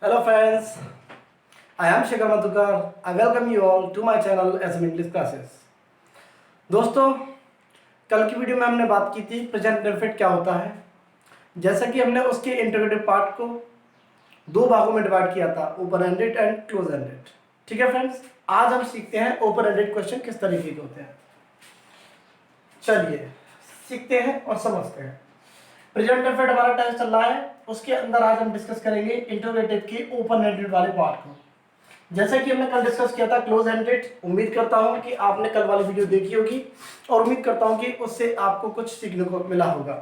Hello friends, I am Shekhar Madhukar. I welcome you all to my channel SM English Classes. दोस्तों, कल की video में हमने बात की थी प्रेजेंट परफेक्ट क्या होता है। जैसा कि हमने उसके इंटरोगेटिव पार्ट को दो भागों में डिवाइड किया था, open ended and close ended. ठीक है फ्रेंड्स, आज हम सीखते हैं ओपन एंडेड क्वेश्चन किस तरीके के होते हैं। चलिए सीखते हैं और समझते हैं। प्रेजेंट परफेक्ट हमारा टेस्ट चल रहा है, उसके अंदर आज हम डिस्कस करेंगे इंटरोगेटिव के ओपन एंडेड वाले पार्ट को। जैसा कि हमने कल डिस्कस किया था क्लोज एंडेड। उम्मीद करता हूं कि आपने कल वाली वीडियो देखी होगी और उम्मीद करता हूं कि उससे आपको कुछ सीखने को मिला होगा।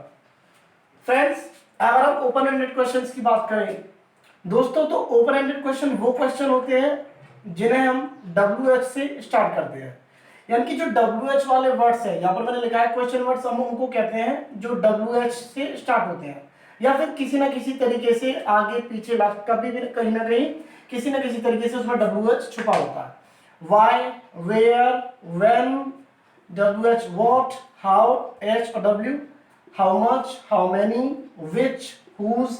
फ्रेंड्स, अगर हम ओपन एंडेड क्वेश्चंस की बात करें दोस्तों, तो ओपन एंडेड क्वेश्चन वो क्वेश्चन होते हैं जिन्हें हम WH से स्टार्ट करते हैं। यानी कि जो WH वाले वर्ड्स हैं, यहाँ पर मैंने लिखा है क्वेश्चन वर्ड्स, हम उनको कहते हैं जो WH से स्टार्ट होते हैं या फिर किसी ना किसी तरीके से आगे पीछे लास्ट कभी भी कहीं ना कहीं किसी ना किसी तरीके से उसमें WH छुपा होता है। Why, where, when, WH what, how, H और W, how much, how many, which, whose,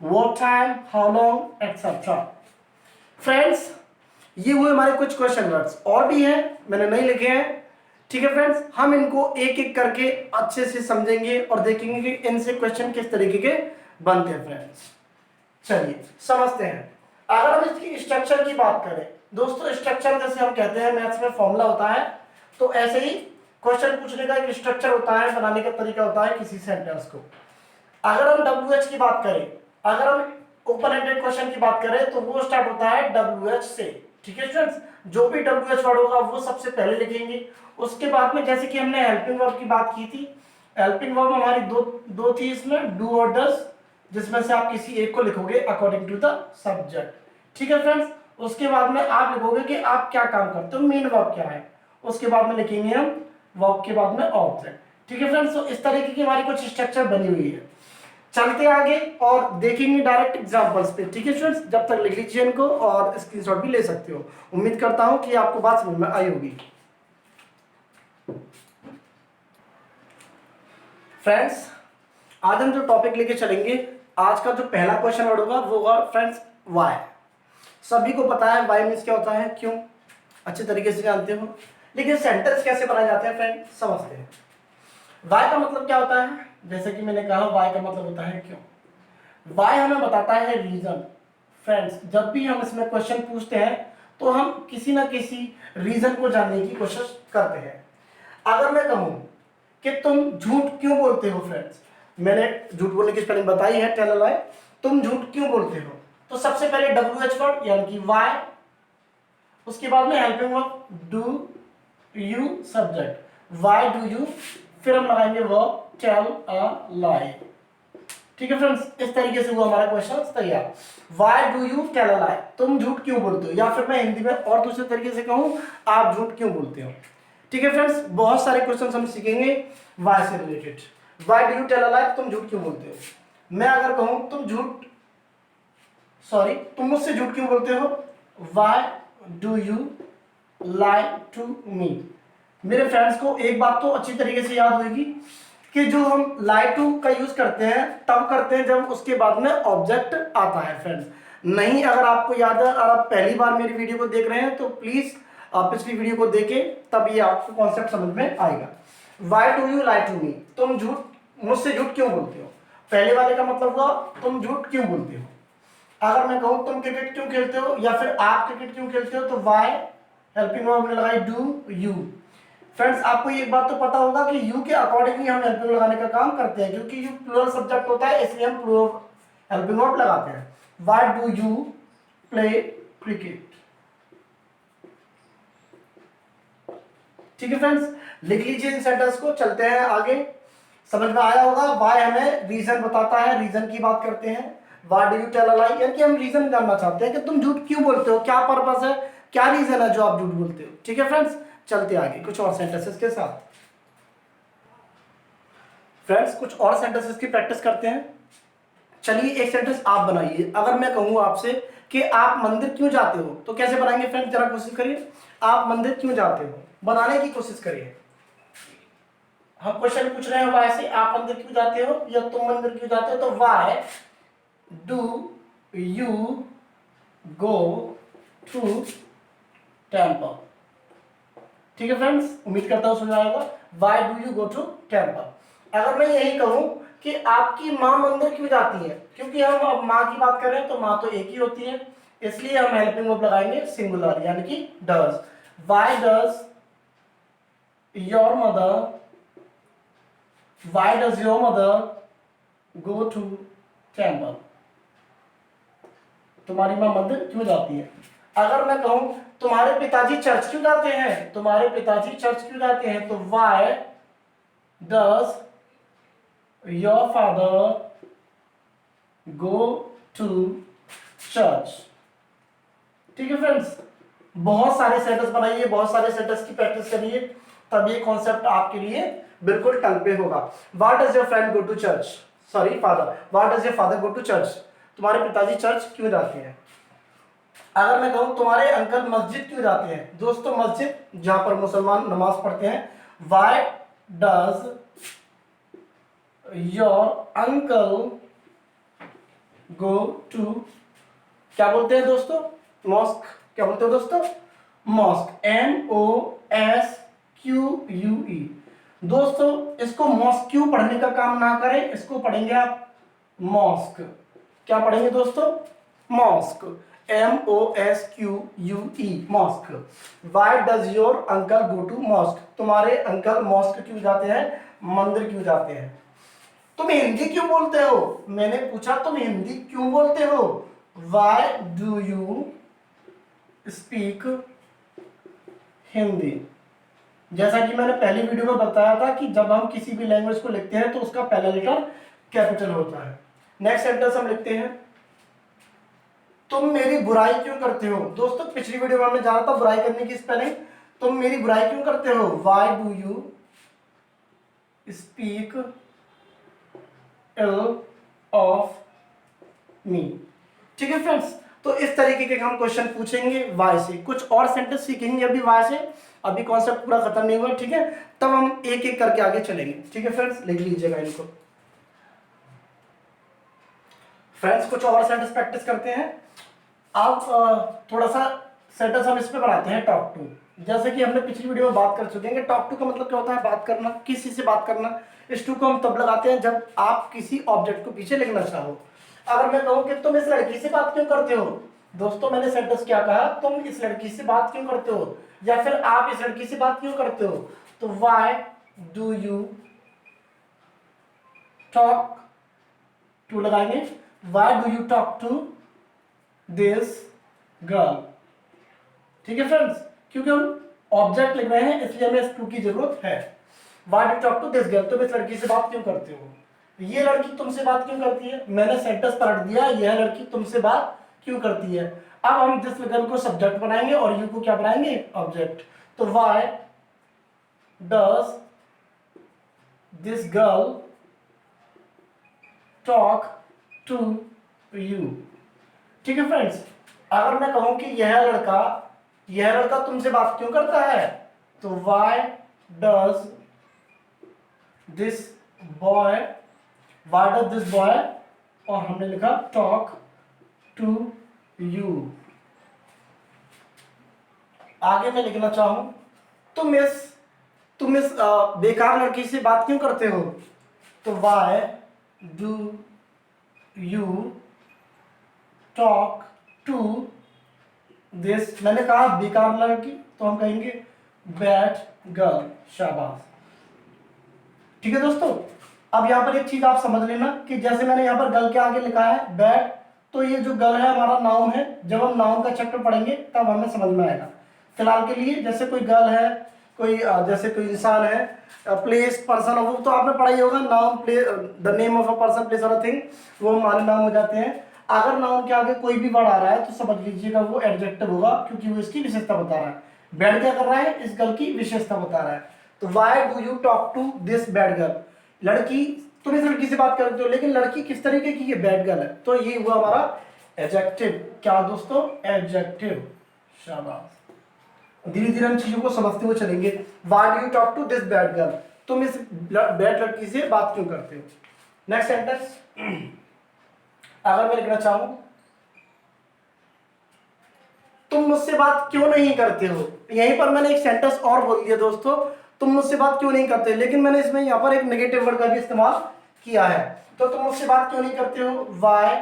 what time, how long, etc. Friends, ये हुए हमारे कुछ क्वेश्चन वर्ड्स, और भी हैं मैंने नहीं लिखे हैं। ठीक है फ्रेंड्स, हम इनको एक एक करके अच्छे से समझेंगे और देखेंगे कि इनसे क्वेश्चन किस तरीके के बनते हैं। फ्रेंड्स चलिए समझते हैं। अगर हम इसकी स्ट्रक्चर की बात करें दोस्तों, स्ट्रक्चर जैसे हम कहते हैं मैथ्स में फॉर्मूला होता है, तो ऐसे ही क्वेश्चन पूछने का एक स्ट्रक्चर होता है, बनाने का तरीका होता है किसी सेंटेंस को। अगर हम WH की बात करें, अगर हम ओपन एंडेड क्वेश्चन की बात करें तो वो स्टार्ट होता है WH से। ठीक है स्टूडेंट्स, जो भी WH वर्ड होगा वो सबसे पहले लिखेंगे। उसके बाद में जैसे कि हमने हेल्पिंग वर्ब की बात की थी, हेल्पिंग वर्ब हमारी दो थी इसमें, डू और डज, जिसमें से आप किसी एक को लिखोगे अकॉर्डिंग टू द सब्जेक्ट। ठीक है फ्रेंड्स, उसके बाद में आप लिखोगे कि आप क्या काम करते हो, मेन वर्ब क्या है। उसके बाद में लिखेंगे हम वर्ब के बाद में ऑब्जेक्ट। ठीक है फ्रेंड्स, तो इस तरीके की हमारी कुछ स्ट्रक्चर बनी हुई है। चलते आगे और देखेंगे डायरेक्ट एग्जांपल्स पे। ठीक है स्टूडेंट्स, जब तक लिख लीजिए इनको और स्क्रीनशॉट भी ले सकते हो। उम्मीद करता हूं कि आपको बात समझ में आई होगी। फ्रेंड्स, आज हम जो टॉपिक लेके चलेंगे, आज का जो पहला क्वेश्चन वर्ड होगा वो होगा फ्रेंड्स वाई। सभी को पता है वाई मीन्स क्या होता है, क्यों, अच्छे तरीके से जानते हो। लेकिन सेंटेंस कैसे बनाए जाते हैं फ्रेंड, समझते हैं। वाई का मतलब क्या होता है, जैसे कि मैंने कहा वाई का मतलब होता है क्यों। वाई हमें बताता है रीजन। फ्रेंड्स, जब भी हम इसमें क्वेश्चन पूछते हैं तो हम किसी ना किसी रीजन को जानने की कोशिश करते हैं। अगर मैं कहूं कि तुम झूठ क्यों बोलते हो, फ्रेंड्स, मैंने झूठ बोलने की स्पेलिंग बताई है, टेल अ लाई। तुम झूठ क्यों बोलते हो, तो सबसे पहले WH वर्ड यानी कि वाई, उसके बाद में helping verb do you, subject Y do you, फिर हम लगाएंगे वर्ब टेल अ लाई। ठीक है फ्रेंड्स, इस तरीके से हुआ हमारा क्वेश्चन तैयार। Why do you tell a lie, तुम झूठ क्यों बोलते हो, या फिर मैं हिंदी में और दूसरे तरीके से कहूं, आप झूठ क्यों बोलते हो। ठीक है फ्रेंड्स, बहुत सारे क्वेश्चन हम सीखेंगे वाई से related. Why do you tell a lie, तुम झूठ क्यों बोलते हो। मैं अगर कहूं तुम मुझसे झूठ क्यों बोलते हो, why do you lie to me. मेरे फ्रेंड्स को एक बात तो अच्छी तरीके से याद होगी कि जो हम लाई टू का यूज करते हैं तब करते हैं जब उसके बाद में ऑब्जेक्ट आता है। फ्रेंड्स, नहीं अगर आपको याद है और आप पहली बार मेरी वीडियो को देख रहे हैं तो प्लीज आप पिछली वीडियो को देखें, तब ये आपको कॉन्सेप्ट समझ में आएगा। Why do you lie to me, तुम मुझसे झूठ क्यों बोलते हो। पहले वाले का मतलब हुआ तुम झूठ क्यों बोलते हो। अगर मैं कहूं तुम क्रिकेट क्यों खेलते हो या फिर आप क्रिकेट क्यों खेलते हो, तो वाई हेल्पिंग वर्ब हमने लगाई डू यू। फ्रेंड्स, आपको ये बात तो पता होगा कि यू के अकॉर्डिंगली हम हेल्पिंग लगाने का काम करते हैं, क्योंकि यू प्लूरल सब्जेक्ट होता है, इसलिए हम प्लूरल हेल्पिंग वर्ब लगाते हैं। Why do you play cricket. ठीक है फ्रेंड्स, लिख लीजिए इन सेंटेंस को, चलते हैं आगे। समझ में आया होगा। वाई हमें रीजन बताता है, रीजन की बात करते हैं। Why do you tell a lie, यानी कि हम रीजन जानना चाहते हैं कि तुम झूठ क्यों बोलते हो, क्या पर्पस है, क्या रीजन है जो आप झूठ बोलते हो। ठीक है फ्रेंड्स, चलते आगे कुछ और सेंटेंसेस के साथ। फ्रेंड्स, कुछ और सेंटेंसेस की प्रैक्टिस करते हैं। चलिए एक सेंटेंस आप बनाइए। अगर मैं कहूं आपसे कि आप मंदिर क्यों जाते हो, तो कैसे बनाएंगे फ्रेंड्स, जरा कोशिश करिए। आप मंदिर क्यों जाते हो, बनाने की कोशिश करिए। हम क्वेश्चन पूछ रहे हैं वाई से, आप मंदिर क्यों जाते हो या तुम मंदिर क्यों जाते हो, तो why do you go to temple. ठीक है फ्रेंड्स, उम्मीद करता हूं समझ आएगा। Why do you go to temple. अगर मैं यही कहूं कि आपकी मां मंदिर क्यों जाती है, क्योंकि हम अब मां की बात कर रहे हैं तो मां तो एक ही होती है, इसलिए हम हेल्पिंग वर्ब लगाएंगे सिंगुलर, यानी कि does. Why does your mother, why does your mother go to temple. तुम्हारी मां मंदिर क्यों जाती है। अगर मैं कहूं तुम्हारे पिताजी चर्च क्यों जाते हैं, तुम्हारे पिताजी चर्च क्यों जाते हैं, तो why does your father go to church. ठीक है फ्रेंड्स, बहुत सारे सेंटेंस बनाइए, बहुत सारे सेंटेंस की प्रैक्टिस करिए, तब ये कॉन्सेप्ट आपके लिए बिल्कुल टंग पे होगा। What does your friend go to church, sorry father, what does your father go to church. तुम्हारे पिताजी चर्च क्यों जाते हैं। अगर मैं कहूं तुम्हारे अंकल मस्जिद क्यों जाते हैं, दोस्तों मस्जिद जहां पर मुसलमान नमाज पढ़ते हैं। Why does your uncle go to, क्या बोलते हैं दोस्तों, मॉस्क। क्या बोलते हो दोस्तों, मॉस्क, MOSQUE। दोस्तों इसको मॉस्क्यू पढ़ने का काम ना करें, इसको पढ़ेंगे आप मॉस्क। क्या पढ़ेंगे दोस्तों, mosque, MOSQUE, mosque. Why does your uncle go to mosque, तुम्हारे अंकल मॉस्क क्यों जाते हैं, मंदिर क्यों जाते हैं। तुम हिंदी क्यों बोलते हो, मैंने पूछा तुम हिंदी क्यों बोलते हो। Why do you speak Hindi. जैसा कि मैंने पहली वीडियो में बताया था कि जब हम किसी भी लैंग्वेज को लिखते हैं तो उसका पहला लेटर कैपिटल होता है। नेक्स्ट सेंटेंस हम लिखते हैं, तुम मेरी बुराई क्यों करते हो। दोस्तों पिछली वीडियो में हमने जाना था बुराई करने की स्पेलिंग, तुम मेरी बुराई क्यों करते हो। Why do you speak ill of me. ठीक है फ्रेंड्स, तो इस तरीके के हम क्वेश्चन पूछेंगे वाई से, कुछ और सेंटेंस सीखेंगे अभी वाई से, अभी कॉन्सेप्ट पूरा खत्म नहीं हुआ। ठीक है, तब हम एक एक करके आगे चलेंगे। ठीक है फ्रेंड्स, लिख लीजिएगा इनको। फ्रेंड्स कुछ और सेंटेंस प्रैक्टिस करते हैं। आप थोड़ा सा सेंटेंस हम इस पे बनाते हैं, टॉक टू। जैसे कि हमने पिछली वीडियो में बात कर चुके हैं, टॉक टू का मतलब क्या होता है, बात करना, किसी से बात करना। इस टू को हम तब लगाते हैं जब आप किसी ऑब्जेक्ट को पीछे लिखना चाहो। अगर मैं कहूं कि तुम इस लड़की से बात क्यों करते हो, दोस्तों मैंने सेंटेंस क्या कहा, तुम इस लड़की से बात क्यों करते हो, या फिर आप इस लड़की से बात क्यों करते हो। तो why do you talk to लगाएंगे, why do you talk to this girl. ठीक है फ्रेंड्स, क्योंकि हम ऑब्जेक्ट लिख रहे हैं इसलिए हमें इस टू की जरूरत है। Why do talk to this girl, तुम इस लड़की से बात क्यों करते हो, ये लड़की तुमसे बात क्यों करती है। मैंने सेंटेंस पलट दिया, यह लड़की तुमसे बात क्यों करती है। अब हम दिस गर्ल को सब्जेक्ट बनाएंगे और यू को क्या बनाएंगे, ऑब्जेक्ट। तो why does this girl talk to you. ठीक है फ्रेंड्स, अगर मैं कहूं कि यह लड़का तुमसे बात क्यों करता है, तो why does this boy, why does this boy, और हमने लिखा टॉक टू यू। आगे मैं लिखना चाहूं, तुम इस बेकार लड़की से बात क्यों करते हो, तो why do you talk to this, मैंने कहा बेकार लड़की तो हम कहेंगे बैड गर्ल, शाबाश। ठीक है दोस्तों, अब यहाँ पर एक चीज आप समझ लेना कि जैसे मैंने यहाँ पर गर्ल के आगे लिखा है बैड, तो ये जो गर्ल है हमारा नाउन है, जब हम नाउन का चैप्टर पढ़ेंगे तब हमें समझ में आएगा। फिलहाल के लिए जैसे कोई गर्ल है, कोई जैसे कोई इंसान है, प्लेस, पर्सन, वो तो आपने पढ़ा ही होगा, noun, place, the name of a person, place और अ थिंग, वो हमारे नाम हो जाते हैं। अगर नाउन के आगे कोई भी वर्ड आ रहा है तो समझ लीजिएगा वो एडजेक्टिव होगा, क्योंकि वो इसकी विशेषता बता रहा है। बैड क्या कर रहा है, इस गर्ल की विशेषता बता रहा है। तो why do you talk to this bad girl, लड़की, तुम इस लड़की से बात करते हो, लेकिन लड़की किस तरीके की है, बैड गर्ल है, तो ये हुआ हमारा एडजेक्टिव। क्या दोस्तों, एडजेक्टिव, शाबाश। धीरे धीरे हम चीजों को समझते हुए चलेंगे। Why do you talk to this bad girl, तुम इस बैड लड़की से बात क्यों करते हो। नेक्स्ट सेंटेंस, अगर मैं लिखना चाहूं, तुम मुझसे बात क्यों नहीं करते हो। यहीं पर मैंने एक सेंटेंस और बोल दिया दोस्तों, तुम मुझसे बात क्यों नहीं करते, लेकिन मैंने इसमें यहाँ पर एक नेगेटिव वर्ड का भी इस्तेमाल किया है। तो तुम मुझसे बात क्यों नहीं करते हो, वाई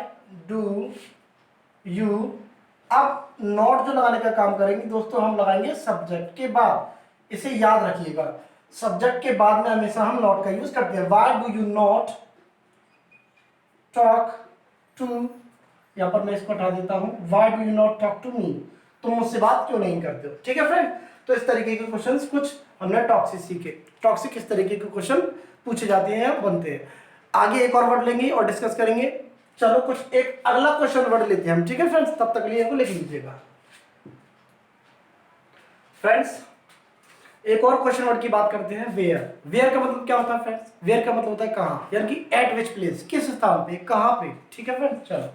डू यू। अब नॉट जो लगाने का काम करेंगे दोस्तों, हम लगाएंगे सब्जेक्ट के बाद। इसे याद रखिएगा, सब्जेक्ट के बाद में हमेशा हम नॉट का यूज करते हैं। Why do you not talk to, यहां पर मैं इसको हटा देता हूं, why do you not talk to me, तुम मुझसे बात क्यों नहीं करते हो। ठीक है फ्रेंड, तो इस तरीके के क्वेश्चंस कुछ हमने टॉक्सिक सीखे। टॉक्सिक किस तरीके के क्वेश्चन पूछे जाते हैं या बनते हैं। आगे एक और वर्ड लेंगे और डिस्कस करेंगे। चलो कुछ एक अगला क्वेश्चन वर्ड लेते हैं हम। ठीक है फ्रेंड्स, तब तक लिए लिख लीजिएगा। फ्रेंड्स एक और क्वेश्चन वर्ड की बात करते हैं, वेयर। वेयर का मतलब क्या होता है फ्रेंड्स, वेयर का मतलब होता है कहाँ, यानी कि एट विच प्लेस, किस स्थान पे, कहाँ पे। ठीक है फ्रेंड्स, चलो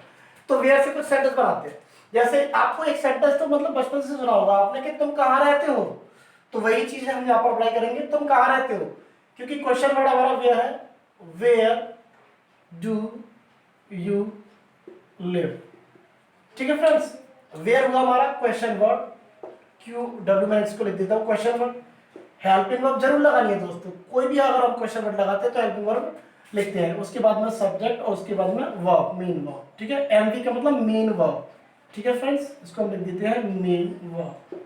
तो वेयर से कुछ सेंटेंस बनाते हैं। जैसे आपको एक सेंटेंस तो मतलब बचपन से सुना होगा आपने कि तुम कहाँ रहते हो, तो वही चीज हम यहाँ पर अप्लाई करेंगे, तुम कहाँ रहते हो, क्योंकि क्वेश्चन वर्ड हमारा वेयर है। Where do you live. ठीक है फ्रेंड्स, वेयर हुआ हमारा क्वेश्चन वर्ड, क्यू डब्ल्यू मैं इसको लिख देता हूँ क्वेश्चन वर्ड। हेल्पिंग वर्ब जरूर लगानी है दोस्तों, कोई भी अगर हम क्वेश्चन वर्ड लगाते हैं तो हेल्पिंग वर्ब लिखते हैं, उसके बाद में सब्जेक्ट और उसके बाद में वर्ब, मेन वर्ब। ठीक है, एमवी का मतलब मेन वर्ब। ठीक है फ्रेंड्स, इसको हम लिख देते हैं मेन वर्ब,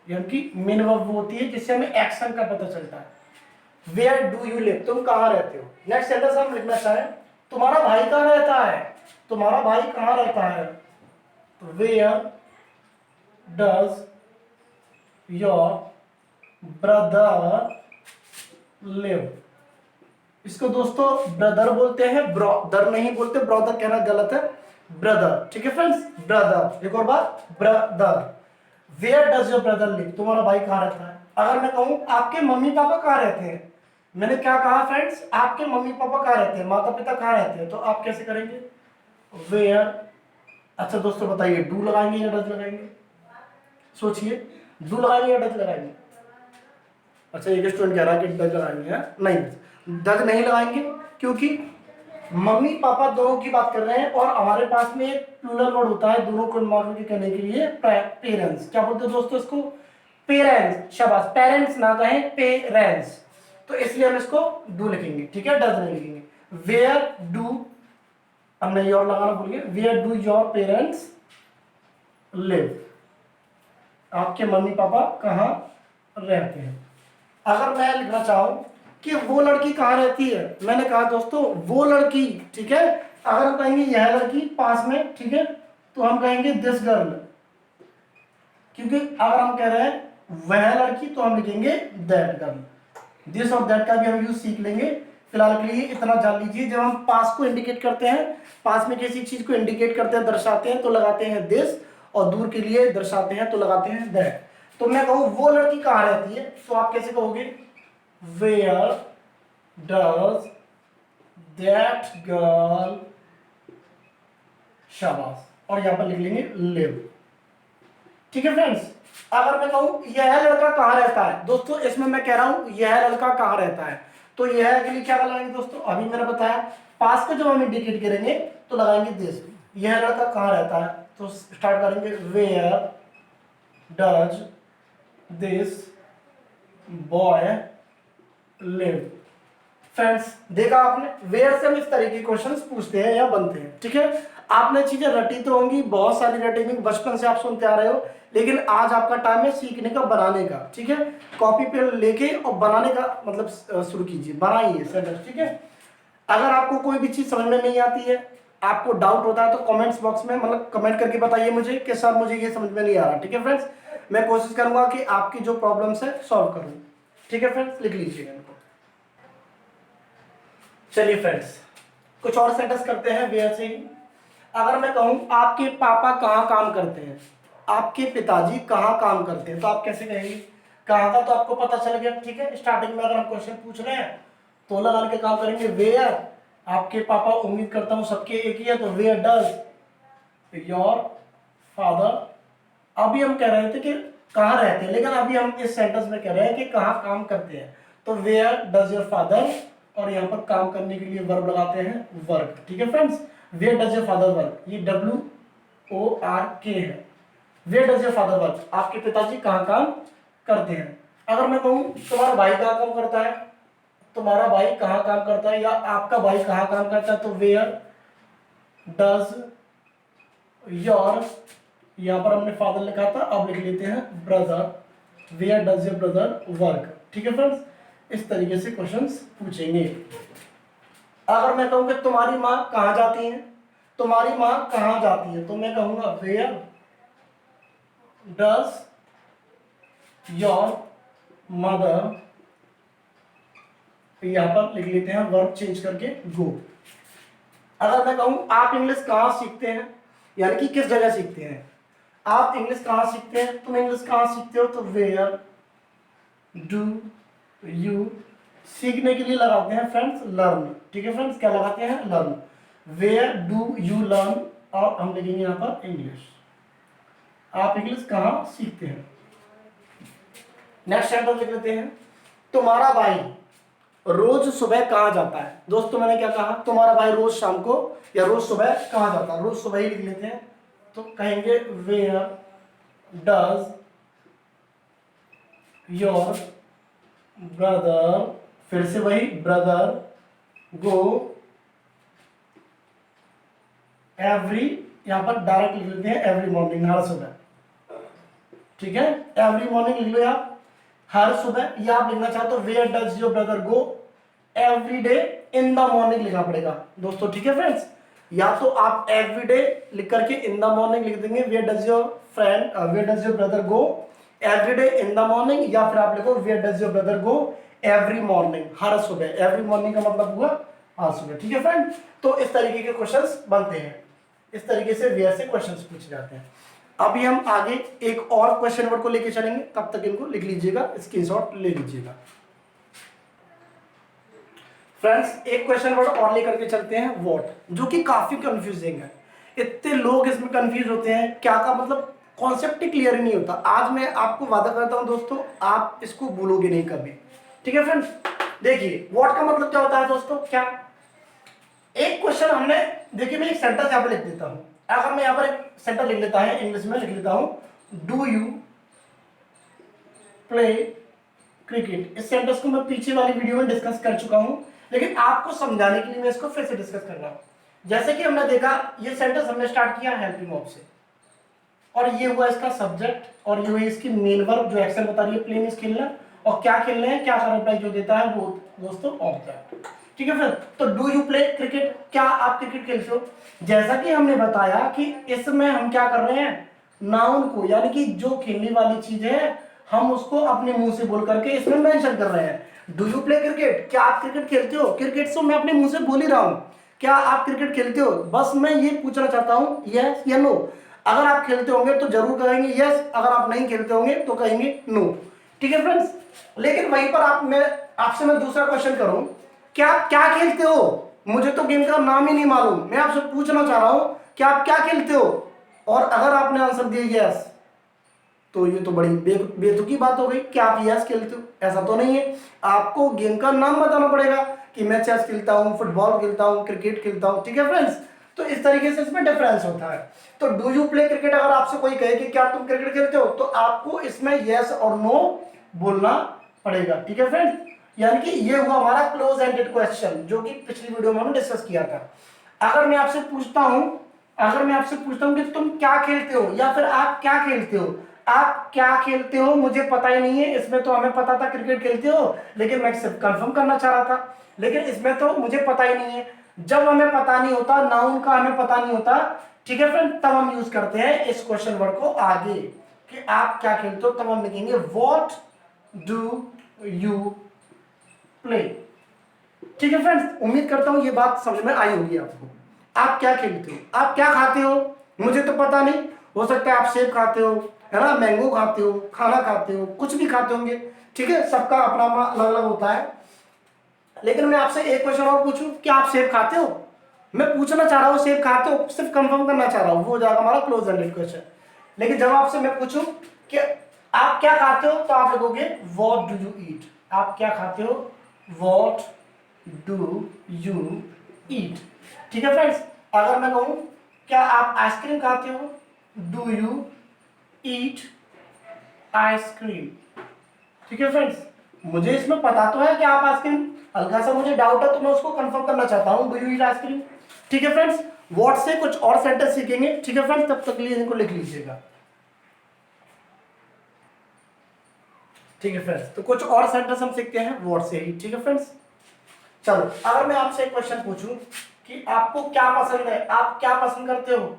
यानी कि मेन वर्ब वो होती है जिससे हमें एक्शन का पता चलता है। वेयर डू यू लिव, तुम कहाँ रहते हो। नेक्स्ट सेंटेंस हम लिखना चाहें, तुम्हारा भाई कहाँ रहता है, तुम्हारा भाई कहाँ रहता है। Where does your brother live. इसको दोस्तों ब्रदर बोलते हैं, ब्रदर नहीं बोलते, ब्रदर कहना गलत है, ब्रदर। ठीक है फ्रेंड्स, ब्रदर। एक और बात, brother. Where does your brother live, तुम्हारा भाई कहाँ रहता है। अगर मैं कहूं आपके मम्मी पापा कहाँ रहते हैं, मैंने क्या कहा फ्रेंड्स, आपके मम्मी पापा कहाँ रहते हैं, माता पिता कहाँ रहते हैं, तो आप कैसे करेंगे, वेयर। अच्छा दोस्तों बताइए, डू लगाएंगे या डज लगाएंगे, सोचिए, डू लगाएंगे या डज लगाएंगे। अच्छा एक स्टूडेंट कह रहा है कि डज लगाएंगे है? नहीं, डज नहीं लगाएंगे, क्योंकि मम्मी पापा दोनों की बात कर रहे हैं और हमारे पास में एक प्लूरल वर्ड होता है दोनों को इन्वॉल्व के कहने के लिए, पेरेंट्स। क्या बोलते हैं दोस्तों इसको, पेरेंट्स। शाबाश, पेरेंट्स ना कहें, पेरेंट्स। तो इसलिए हम इसको डू लिखेंगे। ठीक है, डज नहीं लिखेंगे। वेयर डू, हमने योर लगाना भूल गए, where do your parents live, आपके मम्मी पापा कहाँ रहते हैं। अगर मैं लिखना चाहूं कि वो लड़की कहाँ रहती है, मैंने कहा दोस्तों वो लड़की। ठीक है, अगर हम कहेंगे यह लड़की पास में, ठीक है, तो हम कहेंगे दिस गर्ल, क्योंकि अगर हम कह रहे हैं वह लड़की तो हम लिखेंगे दैट गर्ल। दिस और दैट का भी हम यूज सीख लेंगे। फिलहाल के लिए इतना जान लीजिए, जब हम पास को इंडिकेट करते हैं, पास में किसी चीज को इंडिकेट करते हैं, दर्शाते हैं, तो लगाते हैं दिस, और दूर के लिए दर्शाते हैं तो लगाते हैं दैट। तो मैं कहूँ वो लड़की कहाँ रहती है, तो आप कैसे कहोगे, वेयर डज दैट गर्ल, शाबाश, और यहां पर लिख लेंगे लिव। ठीक है फ्रेंड्स, अगर मैं कहूं यह लड़का कहाँ रहता है, दोस्तों इसमें मैं कह रहा हूं यह लड़का कहाँ रहता है, तो यह के लिए क्या लगाएंगे दोस्तों, अभी मैंने बताया पास को जब हम इंडिकेट करेंगे तो लगाएंगे दिस। यह लड़का कहाँ रहता है, तो स्टार्ट करेंगे where does this boy live. Friends देखा आपने, वेयर से हम इस तरह के क्वेश्चंस पूछते हैं या बनते हैं। ठीक है, आपने चीजें रटी तो होंगी, बहुत सारी रटेंगी, बचपन से आप सुनते आ रहे हो, लेकिन आज आपका टाइम है सीखने का, बनाने का। ठीक है, कॉपी पे लेके और बनाने का मतलब शुरू कीजिए, बनाइए सेंटेंस। ठीक है, अगर आपको कोई भी चीज समझ में नहीं आती है, आपको डाउट होता है, तो कमेंट्स बॉक्स में मतलब कमेंट करके बताइए मुझे कि सर मुझे ये समझ में नहीं आ रहा। ठीक है फ्रेंड्स, मैं कोशिश करूंगा कि आपकी जो प्रॉब्लम्स है सॉल्व करूं। ठीक है फ्रेंड्स, लिख लीजिएगा इनको। चलिए फ्रेंड्स, कुछ और सेंटेंस करते हैं वेयर से ही। अगर मैं कहूं आपके पापा कहाँ काम करते हैं, आपके पिताजी कहाँ काम करते हैं, तो आप कैसे कहेंगे, कहाँ का तो आपको पता चल गया। ठीक है, स्टार्टिंग में अगर हम क्वेश्चन पूछ रहे हैं तो लगा के काम करेंगे वेयर, आपके पापा, उम्मीद करता हूं सबके एक ही है, तो वेयर डज योर फादर। अभी हम कह रहे थे कि कहाँ रहते हैं, लेकिन अभी हम इस सेंटेंस में कह रहे हैं कि कहाँ काम करते हैं, तो वेयर डज योर फादर, और यहाँ पर काम करने के लिए वर्ब लगाते हैं वर्क। ठीक है friends, where does your father work, ये WORK है, where does your father work, आपके पिताजी कहाँ काम करते हैं। अगर मैं कहूँ तुम्हारा भाई कहाँ काम करता है, तुम्हारा भाई कहाँ काम करता है, या आपका भाई कहाँ काम करता है, तो वेयर डज योर, यहां पर हमने फादर लिखा था, अब लिख लेते हैं brother, where does your brother work. ठीक है फ्रेंड्स, इस तरीके से क्वेश्चंस पूछेंगे। अगर मैं कहूँ कि तुम्हारी माँ कहाँ जाती है, तुम्हारी माँ कहाँ जाती है, तो मैं कहूंगा वेयर डज योर मदर, यहां पर लिख लेते हैं वर्ब चेंज करके गो। अगर मैं कहूं आप इंग्लिश कहाँ सीखते हैं, यानी कि किस जगह सीखते हैं, आप इंग्लिश कहाँ सीखते हैं, तुम इंग्लिश कहाँ सीखते हो, तो वेयर डू यू, सीखने के लिए लगाते हैं फ्रेंड्स लर्न। ठीक है फ्रेंड्स, क्या लगाते हैं, learn. Where do you learn, और हम लिखेंगे यहाँ पर इंग्लिश, आप इंग्लिश कहाँ सीखते हैं। नेक्स्ट सेंटेंस लिख लेते हैं, तुम्हारा भाई रोज सुबह कहाँ जाता है। दोस्तों मैंने क्या कहा, तुम्हारा भाई रोज शाम को या रोज सुबह कहाँ जाता है, रोज सुबह ही लिख लेते हैं, तो कहेंगे वेयर डज योर ब्रदर, फिर से वही ब्रदर गो एवरी, यहां पर डायरेक्ट लिख लेते हैं एवरी मॉर्निंग, हर सुबह। ठीक है, एवरी मॉर्निंग लिख लो आप, हर सुबह, या आप लिखना चाहते हो where does your brother go every day in the morning लिखना पड़ेगा दोस्तों। ठीक है फ्रेंड्स, या तो आप एवरी डे लिख करके इन द मॉर्निंग लिख देंगे, where does your friend where does your brother go every day in the morning, या फिर आप लिखो where does your brother go every morning, हर सुबह। एवरी मॉर्निंग का मतलब हुआ हर सुबह। ठीक है फ्रेंड, तो इस तरीके के क्वेश्चंस बनते हैं, इस तरीके से वेयर से क्वेश्चंस पूछे जाते हैं। अभी हम आगे एक और क्वेश्चन वर्ड को लेके चलेंगे, तब तक इनको लिख लीजिएगा, स्क्रीनशॉट ले लीजिएगा। फ्रेंड्स एक क्वेश्चन वर्ड और लेकर के चलते हैं, व्हाट, जो कि काफी कंफ्यूजिंग है। इतने लोग इसमें कंफ्यूज होते हैं, क्या का मतलब कॉन्सेप्ट ही क्लियर ही नहीं होता। आज मैं आपको वादा करता हूं दोस्तों, आप इसको भूलोगे नहीं कभी। ठीक है फ्रेंड्स, देखिए व्हाट का मतलब क्या होता है दोस्तों, क्या एक क्वेश्चन हमने, देखिए मैं एक सेंटेंस यहाँ पे लिख देता हूं, अगर मैं यहाँ पर एक सेंटेंस लिख लेता है, इंग्लिश में लिख लेता हूं, डू यू प्ले क्रिकेट। इस सेंटेंस को मैं पीछे वाली वीडियो में डिस्कस कर चुका हूं, लेकिन आपको समझाने के लिए मैं इसको फिर से डिस्कस कर रहा हूं। जैसे कि हमने देखा, ये सेंटेंस हमने स्टार्ट किया हेल्पिंग वर्ब से, और ये हुआ इसका सब्जेक्ट, और ये हुई इसकी मेन वर्ब जो एक्शन बता रही है प्ले मींस खेलना, और क्या खेलने हैं, क्या का रिप्लाई जो देता है वो दोस्तों ऑब्जेक्ट। ठीक है फ्रेंड, तो डू यू प्ले क्रिकेट, क्या आप क्रिकेट खेलते हो। जैसा कि हमने बताया कि इसमें हम क्या कर रहे हैं, नाउन को, यानी कि जो खेलने वाली चीज है हम उसको अपने मुंह से बोल करके इसमें मेंशन कर रहे हैं। डू यू प्ले क्रिकेट, क्या आप क्रिकेट खेलते हो, क्रिकेट तो मैं अपने मुंह से बोल ही रहा हूं, क्या आप क्रिकेट खेलते हो, बस मैं ये पूछना चाहता हूं यस या नो। अगर आप खेलते होंगे तो जरूर कहेंगे यस, अगर आप नहीं खेलते होंगे तो कहेंगे नो। ठीक है फ्रेंड्स, लेकिन वहीं पर आपसे मैं दूसरा क्वेश्चन करूं, क्या आप क्या खेलते हो, मुझे तो गेम का नाम ही नहीं मालूम, मैं आपसे पूछना चाह रहा हूं कि आप क्या खेलते हो, और अगर आपने आंसर दिया यस, तो ये तो बड़ी बेतुकी बात हो गई कि आप यस खेलते हो, ऐसा तो नहीं है। आपको गेम का नाम बताना पड़ेगा कि मैं चेस खेलता हूं, फुटबॉल खेलता हूं, क्रिकेट खेलता हूं। ठीक है फ्रेंड्स, तो इस तरीके से इसमें डिफरेंस होता है। तो डू यू प्ले क्रिकेट, अगर आपसे कोई कहे कि क्या तुम क्रिकेट खेलते हो, तो आपको इसमें यस और नो बोलना पड़ेगा। ठीक है फ्रेंड्स, यानी कि ये हुआ हमारा क्लोज एंडेड क्वेश्चन, जो कि पिछली वीडियो में हमने डिस्कस किया था। अगर मैं आपसे पूछता हूं, कि तुम क्या खेलते हो, या फिर आप क्या खेलते हो, आप क्या खेलते हो मुझे पता ही नहीं है, इसमें तो हमें पता था क्रिकेट खेलते हो, लेकिन मैं सिर्फ कंफर्म करना चाह रहा था, लेकिन इसमें तो मुझे पता ही नहीं है। जब हमें पता नहीं होता, नाउन का हमें पता नहीं होता, ठीक है फ्रेंड, तब हम यूज करते हैं इस क्वेश्चन वर्ड को आगे, कि आप क्या खेलते हो, तब हम लिखेंगे व्हाट डू यू प्ले। ठीक है फ्रेंड्स, उम्मीद करता हूं ये बात समझ में आई होगी आपको। आप क्या खेलते हो, आप क्या खाते हो, मुझे तो पता नहीं, हो सकता है आप सेब खाते हो, है ना, मैंगो खाते हो, खाना खाते हो, कुछ भी खाते होंगे। ठीक है, सबका अपना अपना अलग अलग होता है। लेकिन मैं आपसे एक क्वेश्चन और पूछूं कि आप सेब खाते हो, मैं पूछना चाह रहा हूं सेब खाते हो, सिर्फ कंफर्म करना चाह रहा हूं, वो हो जाएगा हमारा क्लोज एंडेड क्वेश्चन। लेकिन जब आपसे मैं पूछूं कि आप क्या खाते हो, तो आप लिखोगे व्हाट डू यू ईट। आप क्या खाते हो, व्हाट डू यू ईट। ठीक है फ्रेंड्स, अगर मैं कहूं क्या आप आइसक्रीम खाते हो, डू यू ईट आइसक्रीम। ठीक है फ्रेंड्स, मुझे इसमें पता तो है कि आप आइसक्रीम, हल्का सा मुझे डाउट है तो मैं उसको कंफर्म करना चाहता हूँ, डू यू ईट आइसक्रीम। ठीक है फ्रेंड्स, व्हाट से कुछ और सेंटेंस सीखेंगे। ठीक है फ्रेंड्स, तब तक के लिए इनको लिख लीजिएगा। ठीक है फ्रेंड्स, तो कुछ और सेंटेंस हम सीखते हैं व्हाट से ही। ठीक है फ्रेंड्स, चलो अगर मैं आपसे एक क्वेश्चन पूछूं कि आपको क्या पसंद है, आप क्या पसंद करते हो।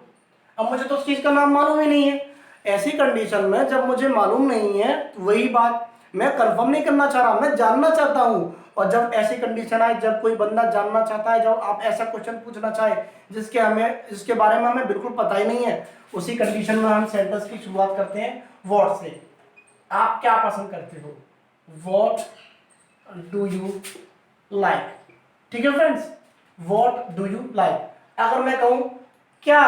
अब मुझे तो उस चीज का नाम मालूम ही नहीं है। ऐसी कंडीशन में जब मुझे मालूम नहीं है तो वही बात मैं कंफर्म नहीं करना चाह रहा, मैं जानना चाहता हूं। और जब ऐसी कंडीशन आए, जब कोई बंदा जानना चाहता है, जब आप ऐसा क्वेश्चन पूछना चाहे जिसके बारे में हमें बिल्कुल पता ही नहीं है, उसी कंडीशन में हम सेंटेंस की शुरुआत करते हैं व्हाट से। आप क्या पसंद करते हो, व्हाट डू यू लाइक। ठीक है friends, what do you like. अगर मैं कहूं क्या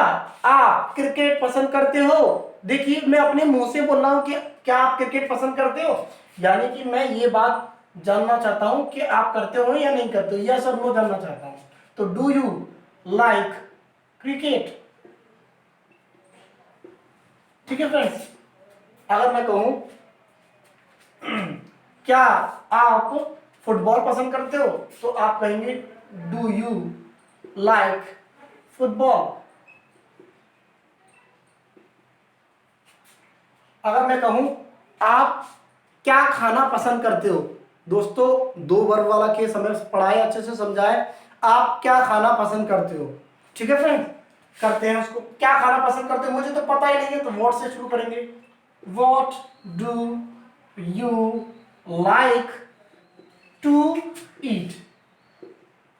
आप क्रिकेट पसंद करते हो, देखिए मैं अपने मुंह से बोल रहा हूं कि क्या आप क्रिकेट पसंद करते हो, यानी कि मैं ये बात जानना चाहता हूं कि आप करते हो या नहीं करते हो, यस और नो जानना चाहता हूं। तो डू यू लाइक क्रिकेट। ठीक है फ्रेंड्स, अगर मैं कहूं क्या आप फुटबॉल पसंद करते हो, तो आप कहेंगे डू यू लाइक फुटबॉल। अगर मैं कहूं आप क्या खाना पसंद करते हो, दोस्तों दो वर्ग वाला केस हमें पढ़ाए, अच्छे से समझाए, आप क्या खाना पसंद करते हो। ठीक है फ्रेंड, करते हैं उसको, क्या खाना पसंद करते हो, मुझे तो पता ही नहीं है, तो व्हाट से शुरू करेंगे। What do you like to eat.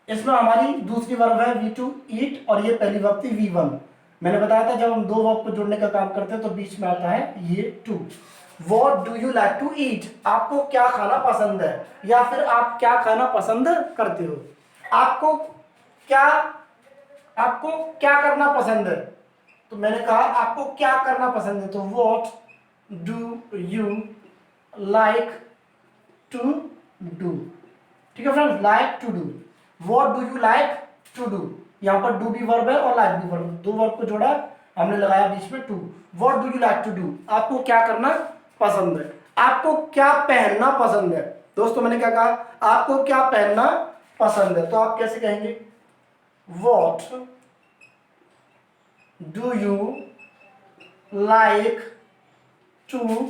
इसमें हमारी दूसरी वर्ब है वी टू ईट, और ये पहली वर्ब थी वी वन। मैंने बताया था जब हम दो वर्ब को जोड़ने का काम करते हैं तो बीच में आता है ये to. What do you like to eat, आपको क्या खाना पसंद है, या फिर आप क्या खाना पसंद करते हो। आपको क्या आपको क्या करना पसंद है, तो मैंने कहा आपको क्या करना पसंद है, तो what do you like to do. ठीक है friends, like to do, what do you like to do. यहां पर डू भी वर्ब है और लाइक भी वर्ब, दो वर्ब को जोड़ा, हमने लगाया बीच में to. What do you like to do, आपको क्या करना पसंद है, आपको क्या पहनना पसंद है। दोस्तों मैंने क्या कहा, आपको क्या पहनना पसंद है, तो आप कैसे कहेंगे, what do you like to,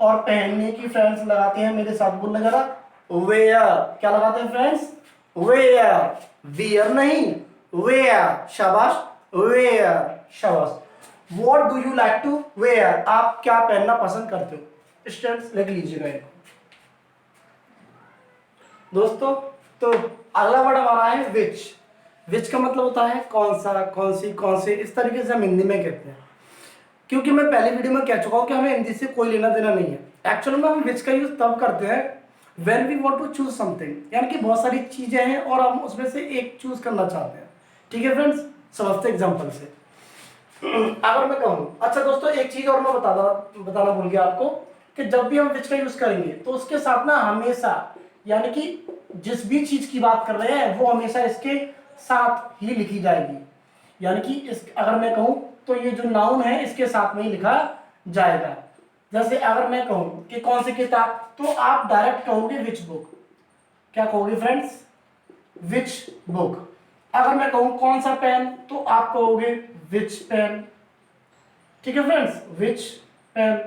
और पहनने की फ्रेंड्स लगाते हैं, मेरे साथ बोलने जरा, वेयर। क्या लगाते हैं फ्रेंड्स, वेयर, वियर नहीं, वेयर। शाबाश, वेयर, शाबाश। What do you like to wear, आप क्या पहनना पसंद करते हो। स्टूडेंट्स लिख लीजिएगा इनको। दोस्तों तो अगला वर्ड हमारा है विच। विच का मतलब होता है कौन सा, कौन सी, कौन से, इस तरीके से हम हिंदी में कहते हैं। क्योंकि मैं पहली वीडियो में कह चुका हूं कि हमें हिंदी से कोई लेना देना नहीं है। एक्चुअली में हम विच का यूज तब करते हैं when we want to choose something, यानी कि बहुत सारी चीजें हैं और हम उसमें से एक चूज करना चाहते हैं। ठीक है फ्रेंड्स, समझते एग्जांपल से। अगर मैं कहूं, अच्छा दोस्तों एक चीज और मैं बताना भूल गया आपको, कि जब भी हम विच का यूज करेंगे तो उसके साथ ना हमेशा, यानी कि जिस भी चीज की बात कर रहे हैं वो हमेशा इसके साथ ही लिखी जाएगी। यानी कि इस अगर मैं कहूं तो ये जो नाउन है इसके साथ में ही लिखा जाएगा। जैसे अगर मैं कहूं कि कौन सी किताब, तो आप डायरेक्ट कहोगे विच बुक। क्या कहोगे फ्रेंड्स, विच बुक। अगर मैं कहूं कौन सा पेन, तो आप कहोगे विच पेन। ठीक है फ्रेंड्स, विच पेन,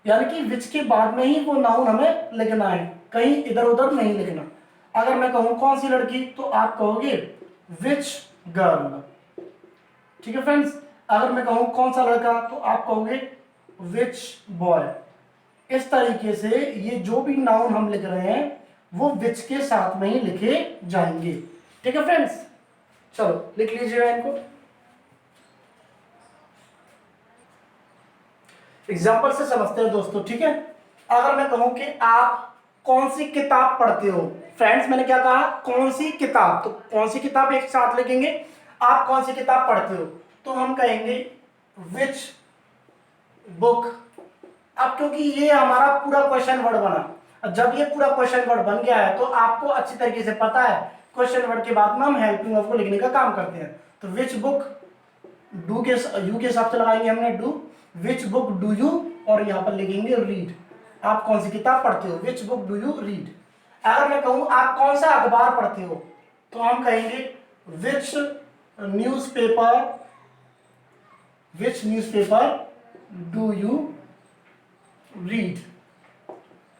यानी कि विच के बाद में ही वो नाउन हमें लिखना है, कहीं इधर उधर नहीं लिखना। अगर मैं कहूं कौन सी लड़की, तो आप कहोगे विच गर्ल। ठीक है फ्रेंड्स, अगर मैं कहूं कौन सा लड़का, तो आप कहोगे विच बॉय। इस तरीके से ये जो भी नाउन हम लिख रहे हैं वो विच के साथ में ही लिखे जाएंगे। ठीक है फ्रेंड्स, चलो लिख लीजिएगा इनको। एग्जाम्पल से समझते हैं दोस्तों। ठीक है, अगर मैं कहूं कि आप कौन सी किताब पढ़ते हो, फ्रेंड्स मैंने क्या कहा, कौन सी किताब, तो कौन सी किताब एक साथ लिखेंगे, आप कौन सी किताब पढ़ते हो, तो हम कहेंगे विच बुक। अब क्योंकि ये हमारा पूरा क्वेश्चन वर्ड बना, जब ये पूरा क्वेश्चन वर्ड बन गया है तो आपको अच्छी तरीके से पता है क्वेश्चन वर्ड के बाद में हम हेल्पिंग वर्ब को लिखने का काम करते हैं। तो विच बुक डू के यू के हिसाब से लगाएंगे हमने do. Which book do you, और यहाँ पर लिखेंगे रीड, आप कौन सी किताब पढ़ते हो, which book do you read. अगर मैं कहूँ आप कौन सा अखबार पढ़ते हो, तो हम कहेंगे which newspaper, which newspaper do you read.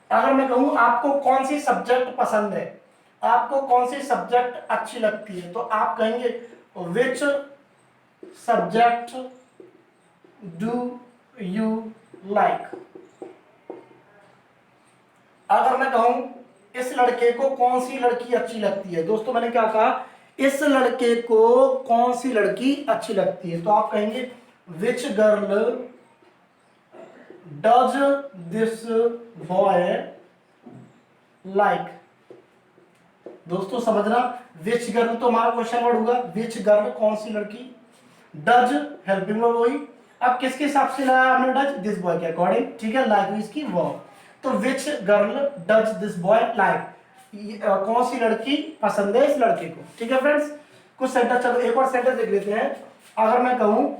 अगर मैं कहूँ आपको कौन सी सब्जेक्ट पसंद है, आपको कौन सी सब्जेक्ट अच्छी लगती है, तो आप कहेंगे which subject do you like. अगर मैं कहूं इस लड़के को कौन सी लड़की अच्छी लगती है, दोस्तों मैंने क्या कहा, इस लड़के को कौन सी लड़की अच्छी लगती है, तो आप कहेंगे which girl does this boy like. दोस्तों समझना, विच गर्ल तो हमारा क्वेश्चन वर्ड होगा, विच गर्ल कौन सी लड़की, डज हेल्पिंग वर्ब वही। अब किसके हिसाब से लाया हमने डज, दिस बॉय के अकॉर्डिंग, ठीक है, लाइक इसकी वर्ब। तो which girl does this boy like, कौन सी लड़की पसंद है इस लड़के को, ठीक है फ्रेंड्स। कुछ सेंटेंस, चलो एक और सेंटेंस देख लेते हैं। अगर मैं कहूं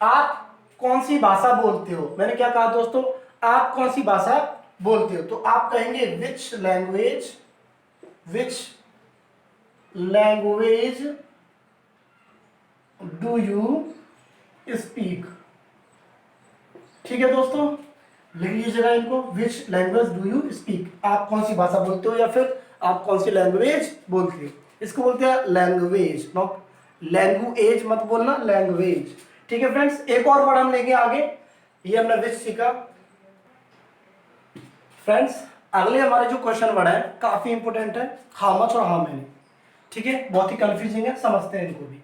आप कौन सी भाषा बोलते हो, मैंने क्या कहा दोस्तों, आप कौन सी भाषा बोलते हो, तो आप कहेंगे which language, which language do you speak. ठीक है दोस्तों, लिख लीजिएगा इनको, which language do you speak, आप कौन सी भाषा बोलते हो या फिर आप कौन सी लैंग्वेज बोलते हो, इसको बोलते हैं लैंग्वेज, नॉट लैंग्वेज मत बोलना, लैंग्वेज। ठीक है फ्रेंड्स, एक और वर्ड हम लेंगे आगे, ये हमने विच सीखा। फ्रेंड्स अगले हमारे जो क्वेश्चन वर्ड है काफी इंपोर्टेंट है, हाउ मच और हाउ मेनी। ठीक है, बहुत ही कंफ्यूजिंग है, समझते हैं इनको भी।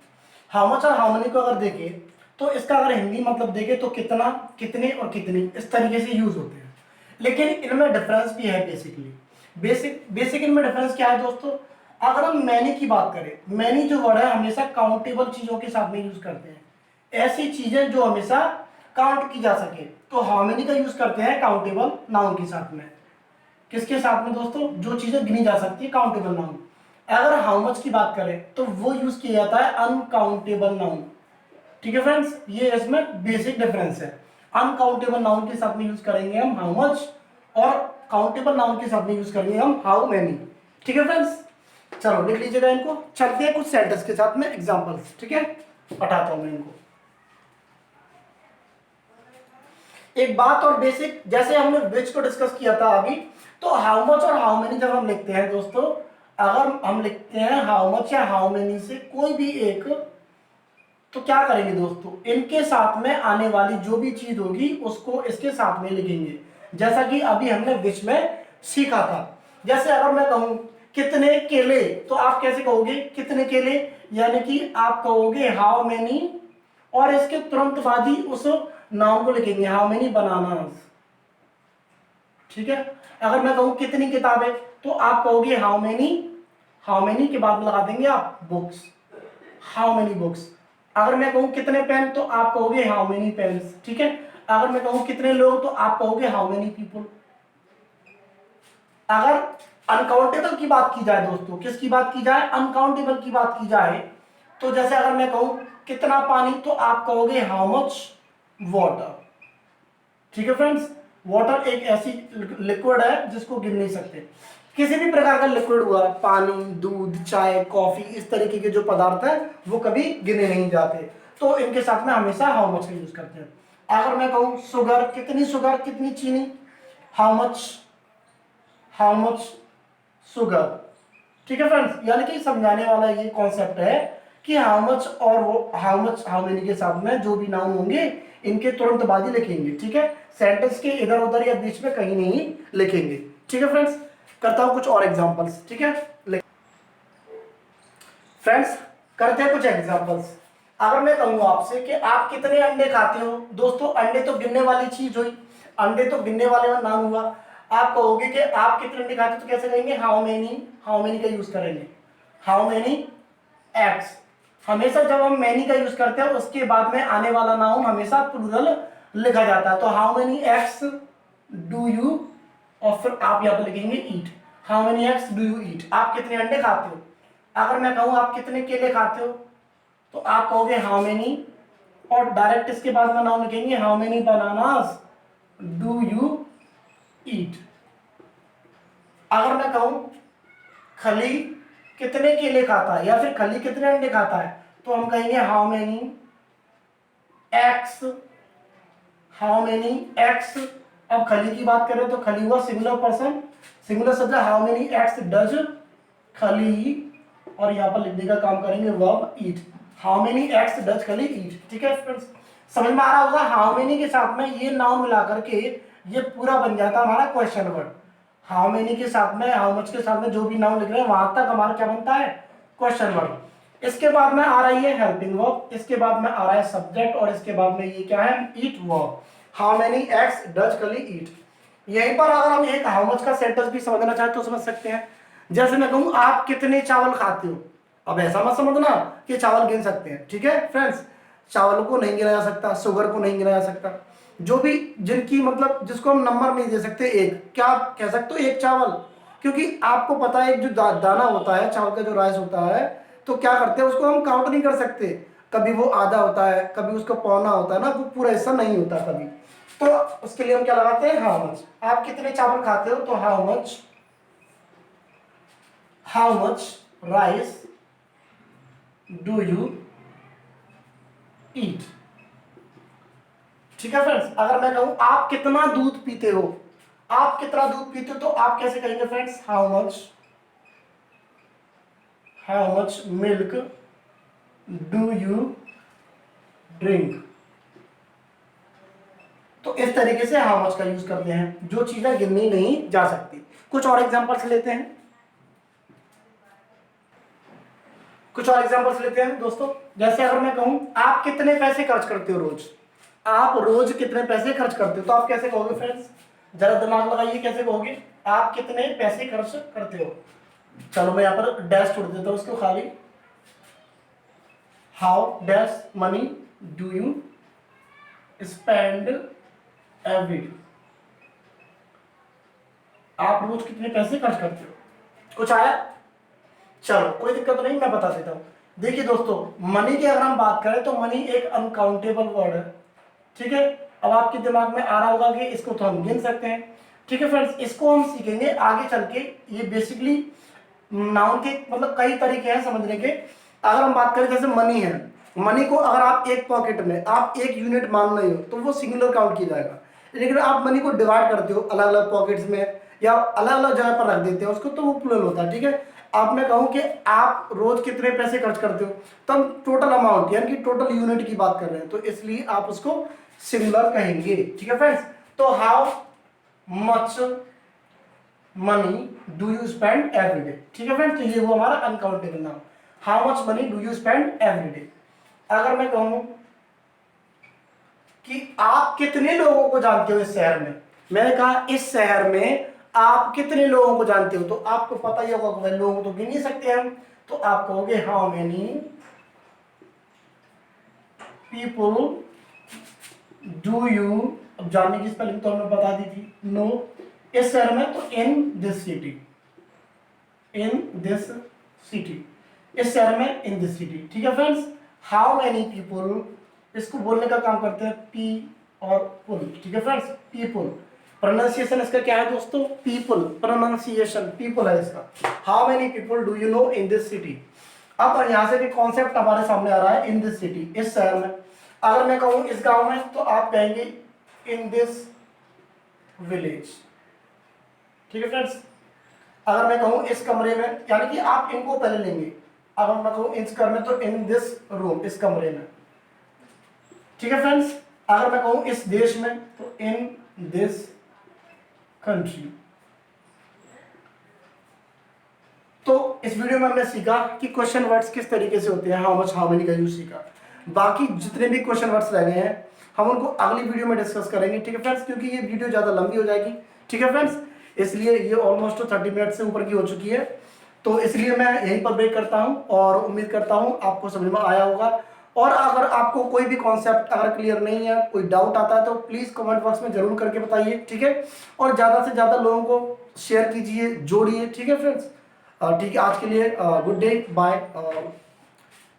हाउ मच और हाउ मेनी को अगर देखें तो इसका अगर हिंदी मतलब देखें तो कितना, कितने और कितनी, इस तरीके से यूज होते हैं, लेकिन इनमें डिफरेंस भी है बेसिकली। बेसिक इनमें डिफरेंस क्या है दोस्तों, अगर हम मैनी की बात करें, मैनी जो वर्ड है हमेशा काउंटेबल चीजों के साथ में यूज करते हैं, ऐसी चीजें जो हमेशा काउंट की जा सके, तो हाउ मेनी का यूज करते हैं काउंटेबल नाउन के साथ में। किसके साथ में दोस्तों, जो चीजें गिनी जा सकती है, काउंटेबल नाउन। अगर हाउ मच की बात करें तो वो यूज किया जाता है अनकाउंटेबल नाउन। ठीक है फ्रेंड्स, ये इसमें बेसिक डिफरेंस है, अनकाउंटेबल नाउन के साथ में यूज करेंगे हम हाउ मच, और काउंटेबल नाउन के साथ में यूज करेंगे हम हाउ मेनी। ठीक है फ्रेंड्स, चलो लिख लीजिएगा इनको, चलते हैं कुछ सेंटेंस के साथ में एग्जांपल्स। ठीक है, पढ़ाता हूं मैं इनको। एक बात और बेसिक, जैसे हमने विच को डिस्कस किया था अभी, तो हाउ मच और हाउ मेनी जब हम लिखते हैं दोस्तों, अगर हम लिखते हैं हाउ मच या हाउ मेनी से कोई भी एक, तो क्या करेंगे दोस्तों, इनके साथ में आने वाली जो भी चीज होगी उसको इसके साथ में लिखेंगे, जैसा कि अभी हमने विच में सीखा था। जैसे अगर मैं कहूं कितने केले, तो आप कैसे कहोगे कितने केले, यानी कि आप कहोगे हाउ मेनी, और इसके तुरंत बाद ही उस नाउन को लिखेंगे हाउ मेनी बनानास। ठीक है, अगर मैं कहूं कितनी किताबें, तो आप कहोगे हाउ मेनी के बाद लगा देंगे आप बुक्स, हाउ मेनी बुक्स। अगर मैं कहूं कितने पेन, तो आप कहोगे हाउ मेनी पेन्स। ठीक है, अगर मैं कहूं कितने लोग, तो आप कहोगे हाउ मेनी पीपल। अगर अनकाउंटेबल की बात की जाए दोस्तों, किसकी बात की जाए, अनकाउंटेबल की बात की जाए, तो जैसे अगर मैं कहूं कितना पानी, तो आप कहोगे हाउ मच वाटर। ठीक है फ्रेंड्स, वाटर एक ऐसी लिक्विड है जिसको गिन नहीं सकते। किसी भी प्रकार का लिक्विड हुआ, पानी, दूध, चाय, कॉफी, इस तरीके के जो पदार्थ है वो कभी गिने नहीं जाते, तो इनके साथ में हमेशा हाउ मच का यूज करते हैं। अगर मैं कहूं शुगर, कितनी चीनी, हाउ मच शुगर। ठीक है फ्रेंड्स, यानी कि समझाने वाला ये कॉन्सेप्ट है कि हाउ मच और वो हाउ मेनी के साथ में जो भी नाउन होंगे इनके तुरंत बाद ही लिखेंगे। ठीक है, सेंटेंस के इधर उधर या बीच में कहीं नहीं लिखेंगे। ठीक है फ्रेंड्स, करता हूं कुछ और एग्जांपल्स। ठीक है फ्रेंड्स, करते हैं कुछ एग्जांपल्स। अगर मैं कहूँ आपसे कि आप कितने अंडे खाते हो, दोस्तों अंडे तो गिनने वाली चीज हुई, अंडे तो गिनने वाले नाम हुआ। आप कहोगे कि आप कितने अंडे खाते हो, तो कैसे कहेंगे हाउ मेनी का यूज करेंगे, हाउ मेनी एग्स। हमेशा जब हम मैनी का यूज करते हैं उसके बाद में आने वाला नाउन हमेशा प्लूरल लिखा जाता है, तो how many eggs do you, और फिर आप यहाँ पर लिखेंगे eat, how many eggs do you eat, आप कितने अंडे खाते हो। अगर मैं कहूं आप कितने केले खाते हो, तो आप कहोगे हाउ मेनी, और डायरेक्ट इसके बाद में नाउन लिखेंगे how many bananas do you ईट। अगर मैं कहूं खली कितने केले खाता है या फिर खली कितने अंडे खाता है, तो हम कहेंगे how many x, how many x. अब खली की बात करें तो खली हुआ सिंगुलर पर्सन, सिंगुलर शब्द हाउ मेनी एक्स डज खली, और यहां पर लिखने का काम करेंगे verb eat, how many eggs does Khali ईट। ठीक है फ्रेंड्स, समझ में आ रहा होगा। हाउ मेनी के साथ में ये नाउन मिला करके ये पूरा बन जाता है हमारा क्वेश्चन वर्ड। हाउ मेनी के साथ में, हाउ मच के साथ में जो भी नाउन लिख रहे हैं वहां तक हमारा क्या बनता है, क्वेश्चन वर्ड। इसके बाद में आ रही है हेल्पिंग वर्ब, इसके बाद में आ रहा है सब्जेक्ट, और इसके बाद में ये क्या है, eat verb. How many eggs does Khali eat. यहीं पर अगर हम एक हाउ मच का सेंटेंस भी समझना चाहे तो समझ सकते हैं। जैसे मैं कहूं आप कितने चावल खाते हो, अब ऐसा मत समझना कि चावल गिन सकते हैं। ठीक है फ्रेंड्स, चावल को नहीं गिना जा सकता, शुगर को नहीं गिना जा सकता, जो भी जिनकी मतलब जिसको हम नंबर नहीं दे सकते, एक क्या कह सकते हो, एक चावल, क्योंकि आपको पता है एक जो दाना होता है चावल का, जो राइस होता है, तो क्या करते हैं उसको हम काउंट नहीं कर सकते, कभी वो आधा होता है, कभी उसका पौना होता है ना, वो पूरा हिस्सा नहीं होता कभी। तो उसके लिए हम क्या लगाते हैं, हाउ मच। आप कितने चावल खाते हो, तो how much rice do you ईट। ठीक है फ्रेंड्स, अगर मैं कहूं आप कितना दूध पीते हो, आप कितना दूध पीते हो, तो आप कैसे कहेंगे friends, how much milk do you drink. तो इस तरीके से हाउ मच का यूज करते हैं, जो चीजें गिननी नहीं जा सकती। कुछ और एग्जांपल्स लेते हैं, दोस्तों। जैसे अगर मैं कहूं आप कितने पैसे खर्च करते हो रोज, आप रोज कितने पैसे खर्च करते हो, तो आप कैसे कहोगे फ्रेंड्स, जरा दिमाग लगाइए, कैसे कहोगे, आप कितने पैसे खर्च करते हो। चलो मैं यहाँ पर डैश छोड़ देता हूं उसको खाली, how dash money do you spend every day. आप रोज कितने पैसे खर्च करते हो, कुछ आया, चलो कोई दिक्कत नहीं, मैं बता देता हूं। देखिए दोस्तों, मनी की अगर हम बात करें तो मनी एक अनकाउंटेबल वर्ड है। ठीक है, अब आपके दिमाग में आ रहा होगा कि इसको तो हम गिन सकते हैं। ठीक है फ्रेंड्स, इसको हम सीखेंगे आगे चल के। ये बेसिकली नाउन के मतलब कई तरीके हैं समझने के। अगर हम बात करें जैसे मनी है, मनी को अगर आप एक पॉकेट में आप एक यूनिट मान रहे हो तो वो सिंगुलर काउंट किया जाएगा, लेकिन आप मनी को डिवाइड करते हो अलग अलग पॉकेट्स में या अलग अलग जगह पर रख देते हो उसको, तो वो प्लूरल होता है। ठीक है, आप मैं कहूं कि आप रोज कितने पैसे खर्च करते हो, तो हम टोटल अमाउंट यानी कि टोटल यूनिट की बात कर रहे हैं, तो इसलिए आप उसको सिंगुलर कहेंगे। ठीक है फ्रेंड्स, तो how much money do you spend every day. ठीक है फ्रेंड्स, तो ये वो हमारा uncountable noun, how much money do you spend every day. अगर मैं कहूं कि आप कितने लोगों को जानते हो इस शहर में, मैंने कहा इस शहर में आप कितने लोगों को जानते हो, तो आपको पता ही होगा कि लोगों तो गिन नहीं सकते हम, तो आप कहोगे how many people do you, अब जानने की स्पेलिंग तो हमने बता दी थी, नो, इस शहर में तो इन दिस सिटी, इस शहर में इन दिस सिटी। ठीक है फ्रेंड्स, हाउ मेनी पीपल, इसको बोलने का काम करते हैं पी और पुल। ठीक है फ्रेंड्स, पीपल, प्रोनाउंसिएशन इसका क्या है दोस्तों, पीपल, प्रोनाउंसिएशन पीपल है इसका। How many people do you know in this city. अब यहां से भी कॉन्सेप्ट हमारे सामने आ रहा है, इन दिस सिटी, इस शहर में। अगर मैं कहूं इस गांव में, तो आप कहेंगे इन दिस विलेज। ठीक है फ्रेंड्स, अगर मैं कहूं इस कमरे में, यानी कि आप इनको पहले लेंगे, अगर मैं कहूं इस घर में, तो इन दिस रूम, इस कमरे में। ठीक है फ्रेंड्स, अगर मैं कहूं इस देश में, तो इन दिस कंट्री। तो इस वीडियो में हमने सीखा कि क्वेश्चन वर्ड्स किस तरीके से होते हैं, हाउ मच हाउ मेनी का यूज सीखा। बाकी जितने भी क्वेश्चन वर्ड्स रह गए हैं हम उनको अगली वीडियो में डिस्कस करेंगे। ठीक है फ्रेंड्स, क्योंकि ये वीडियो ज़्यादा लंबी हो जाएगी। ठीक है फ्रेंड्स, इसलिए ये ऑलमोस्ट 30 मिनट से ऊपर की हो चुकी है, तो इसलिए मैं यहीं पर ब्रेक करता हूं और उम्मीद करता हूं आपको समझ में आया होगा। और अगर आपको कोई भी कॉन्सेप्ट अगर क्लियर नहीं है, कोई डाउट आता है, तो प्लीज़ कमेंट बॉक्स में जरूर करके बताइए। ठीक है, और ज़्यादा से ज़्यादा लोगों को शेयर कीजिए, जोड़िए। ठीक है फ्रेंड्स, ठीक है, आज के लिए good day, bye,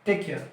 take care.